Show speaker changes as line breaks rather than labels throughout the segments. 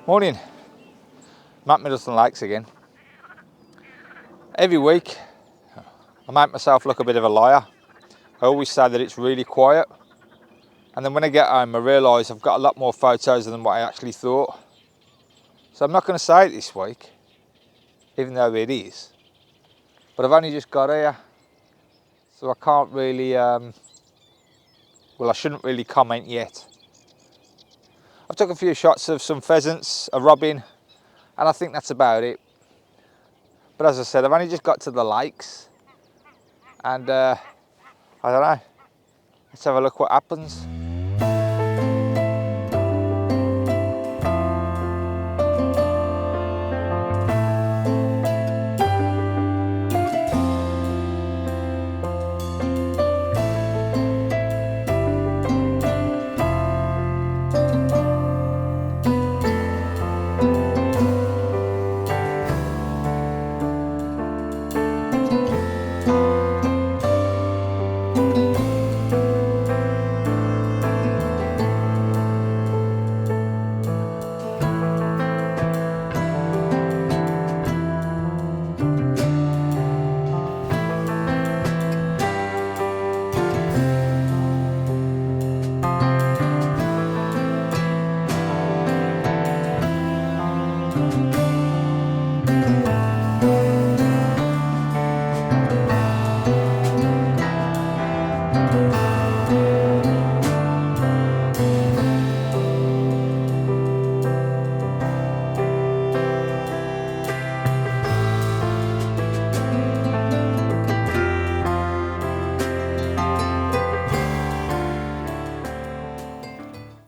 Morning, I'm at Middleton Lakes again. Every week I make myself look a bit of a liar. I always say that it's really quiet, and then when I get home I realise I've got a lot more photos than what I actually thought. So I'm not going to say it this week, even though it is, but I've only just got here, so I can't really, well, I shouldn't really comment yet. I've took a few shots of some pheasants, a robin, and I think that's about it. But as I said, I've only just got to the lakes, and I don't know, let's have a look what happens.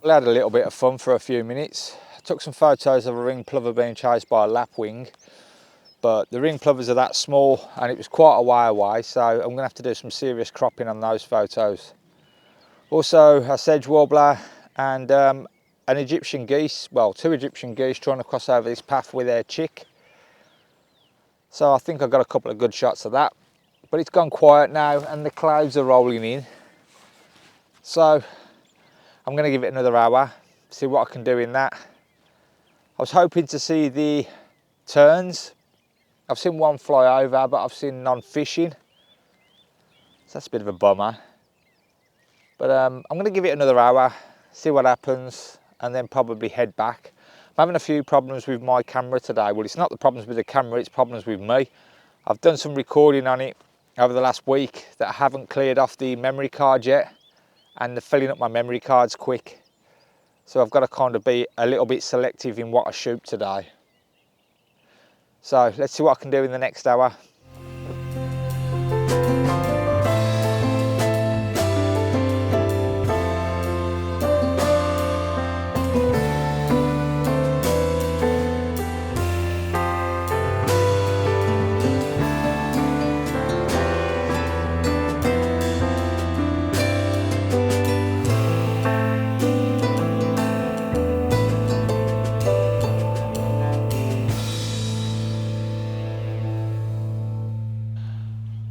I had a little bit of fun for a few minutes. I took some photos of a ring plover being chased by a lapwing, but the ring plovers are that small and it was quite a way away, so I'm going to have to do some serious cropping on those photos. Also a sedge warbler and an Egyptian geese, well, two Egyptian geese trying to cross over this path with their chick. So I think I've got a couple of good shots of that, but it's gone quiet now and the clouds are rolling in. So I'm going to give it another hour, see what I can do in that. I was hoping to see the terns. I've seen one fly over, but I've seen none fishing. So that's a bit of a bummer. But I'm going to give it another hour, see what happens, and then probably head back. I'm having a few problems with my camera today. Well, it's not the problems with the camera, it's problems with me. I've done some recording on it over the last week that I haven't cleared off the memory card yet, and they're filling up my memory cards quick. So I've got to kind of be a little bit selective in what I shoot today. So let's see what I can do in the next hour.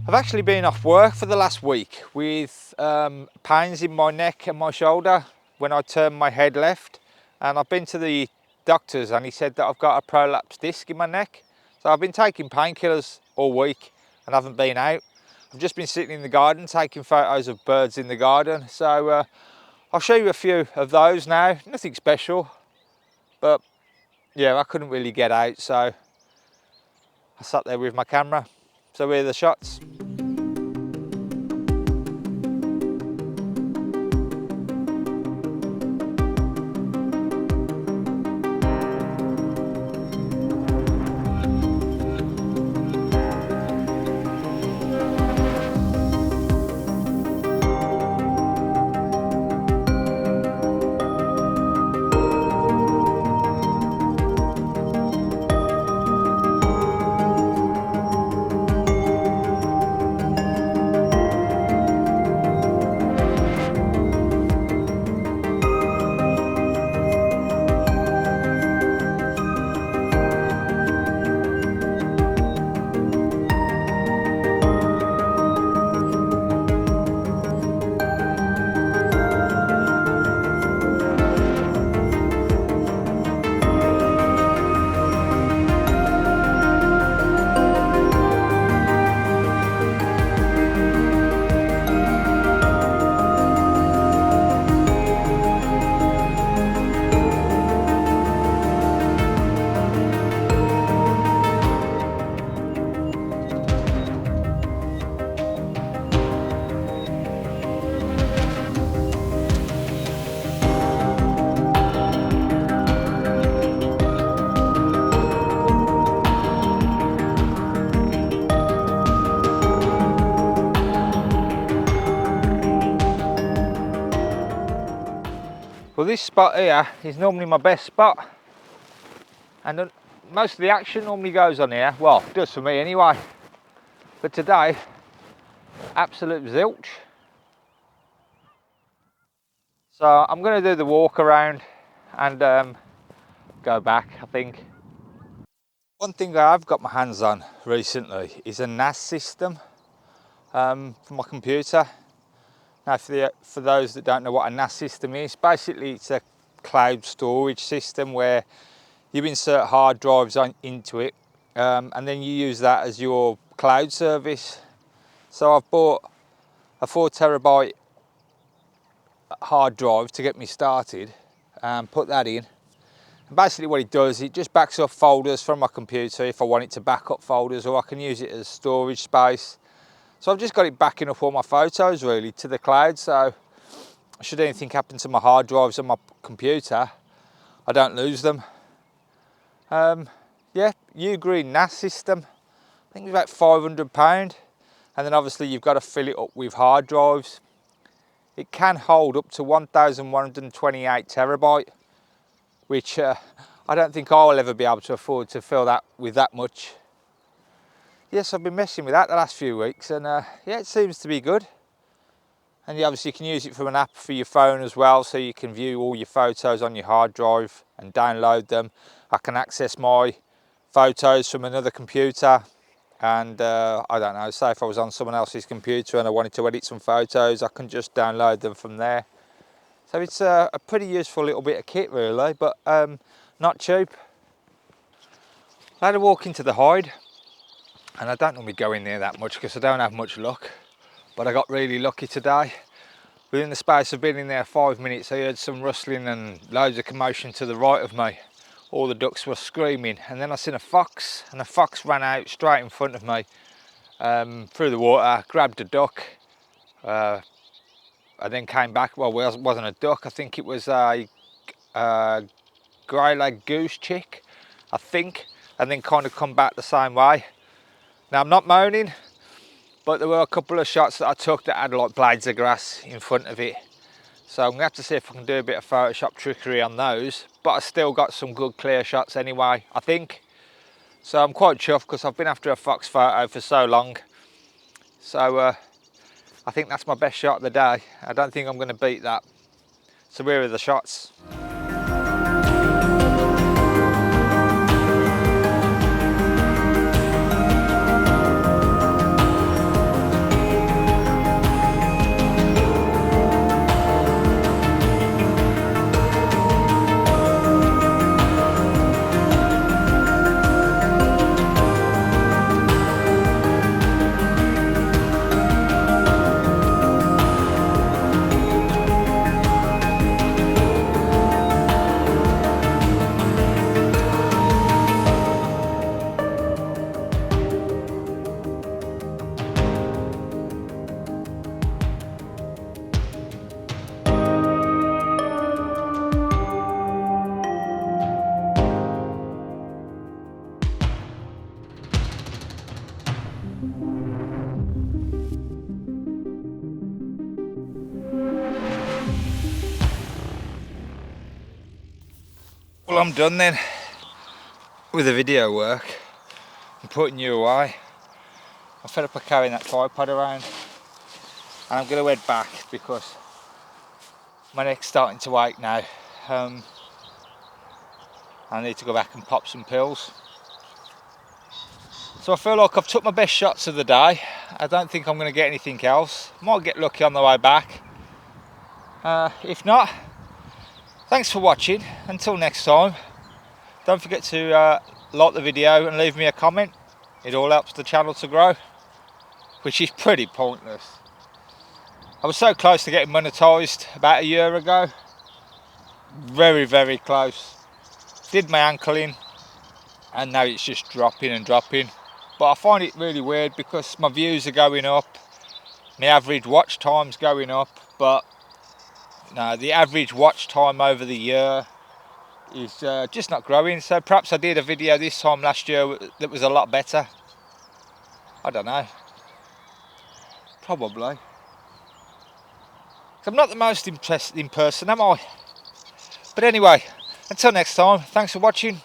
I've actually been off work for the last week with pains in my neck and my shoulder when I turn my head left, and I've been to the doctors and he said that I've got a prolapsed disc in my neck. So I've been taking painkillers all week and haven't been out. I've just been sitting in the garden taking photos of birds in the garden. So I'll show you a few of those now. Nothing special, but yeah, I couldn't really get out, so I sat there with my camera. So here are the shots. Well, this spot here is normally my best spot, and most of the action normally goes on here. Well, it does for me anyway. But today, absolute zilch. So I'm going to do the walk around and go back, I think. One thing I've got my hands on recently is a NAS system for my computer. Now, for those that don't know what a NAS system is, basically it's a cloud storage system where you insert hard drives into it, and then you use that as your cloud service. So I've bought a 4 terabyte hard drive to get me started and put that in. And basically what it does, it just backs up folders from my computer if I want it to back up folders, or I can use it as storage space. So I've just got it backing up all my photos really to the cloud, so should anything happen to my hard drives on my computer, I don't lose them. Yeah, Ugreen NAS system, I think it's about £500, and then obviously you've got to fill it up with hard drives. It can hold up to 1,128 terabyte, which I don't think I'll ever be able to afford to fill that with that much. Yes, I've been messing with that the last few weeks, and yeah, it seems to be good. And you obviously can use it from an app for your phone as well, so you can view all your photos on your hard drive and download them. I can access my photos from another computer, and I don't know, say if I was on someone else's computer and I wanted to edit some photos, I can just download them from there. So it's a pretty useful little bit of kit really, but not cheap. I had a walk into the hide, and I don't normally go in there that much because I don't have much luck, but I got really lucky today. Within the space of being in there 5 minutes, I heard some rustling and loads of commotion to the right of me. All the ducks were screaming, and then I seen a fox, and a fox ran out straight in front of me through the water, grabbed a duck, and then came back. Well, it wasn't a duck, I think it was a grey-leg goose chick, I think, and then kind of come back the same way. Now, I'm not moaning, but there were a couple of shots that I took that had like blades of grass in front of it. So I'm gonna have to see if I can do a bit of Photoshop trickery on those, but I still got some good clear shots anyway, I think. So I'm quite chuffed because I've been after a fox photo for so long. So I think that's my best shot of the day. I don't think I'm gonna beat that. So where are the shots? Well, I'm done then with the video work. I'm putting you away. I'm fed up of carrying that tripod around, and I'm going to head back because my neck's starting to ache now. I need to go back and pop some pills. So I feel like I've took my best shots of the day. I don't think I'm going to get anything else. Might get lucky on the way back. If not, thanks for watching. Until next time, don't forget to like the video and leave me a comment. It all helps the channel to grow, which is pretty pointless. I was so close to getting monetised about a year ago. Very, very close. Did my ankle in, and now it's just dropping and dropping. But I find it really weird because my views are going up, my average watch time's going up, but no, the average watch time over the year is just not growing. So perhaps I did a video this time last year that was a lot better. I don't know. Probably. I'm not the most interesting person, am I? But anyway, until next time, thanks for watching.